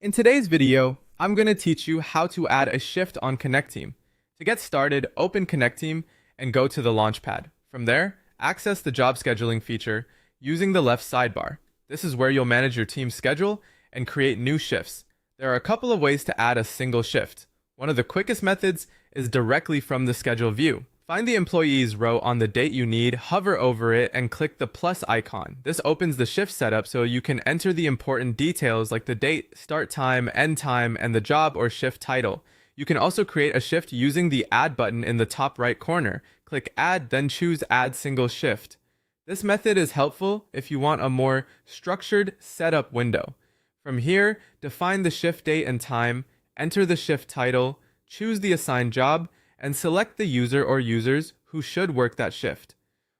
In today's video, I'm going to teach you how to add a shift on Connecteam. To get started, open Connecteam and go to the Launchpad. From there, access the job scheduling feature using the left sidebar. This is where you'll manage your team's schedule and create new shifts. There are a couple of ways to add a single shift. One of the quickest methods is directly from the schedule view. Find the employees row on the date you need, hover over it, and click the plus icon. This opens the shift setup so you can enter the important details like the date, start time, end time, and the job or shift title. You can also create a shift using the Add button in the top right corner. Click Add, then choose Add Single Shift. This method is helpful if you want a more structured setup window. From here, define the shift date and time, enter the shift title, choose the assigned job, and select the user or users who should work that shift.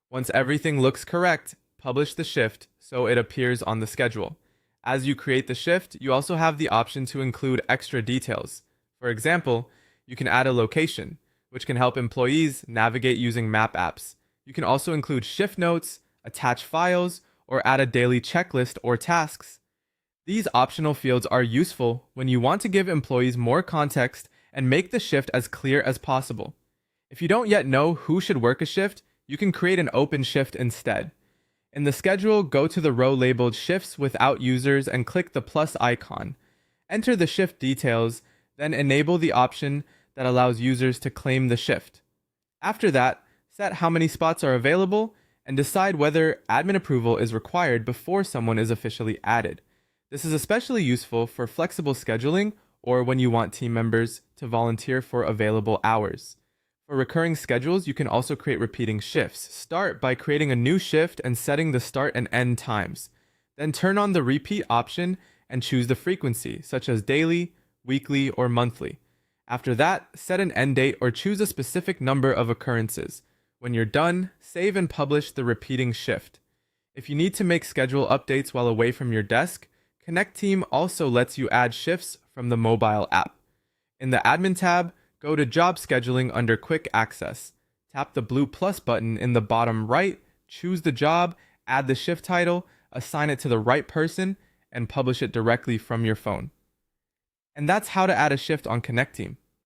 Once everything looks correct, publish the shift so it appears on the schedule. As you create the shift, you also have the option to include extra details. For example, you can add a location, which can help employees navigate using map apps. You can also include shift notes, attach files, or add a daily checklist or tasks. These optional fields are useful when you want to give employees more context and make the shift as clear as possible. If you don't yet know who should work a shift, you can create an open shift instead. In the schedule, go to the row labeled Shifts Without Users and click the plus icon. Enter the shift details, then enable the option that allows users to claim the shift. After that, set how many spots are available and decide whether admin approval is required before someone is officially added. This is especially useful for flexible scheduling or when you want team members to volunteer for available hours. For recurring schedules, you can also create repeating shifts. Start by creating a new shift and setting the start and end times. Then turn on the repeat option and choose the frequency, such as daily, weekly, or monthly. After that, set an end date or choose a specific number of occurrences. When you're done, save and publish the repeating shift. If you need to make schedule updates while away from your desk, Connecteam also lets you add shifts from the mobile app. In the Admin tab, go to Job Scheduling under Quick Access. Tap the blue plus button in the bottom right, choose the job, add the shift title, assign it to the right person, and publish it directly from your phone. And that's how to add a shift on Connecteam.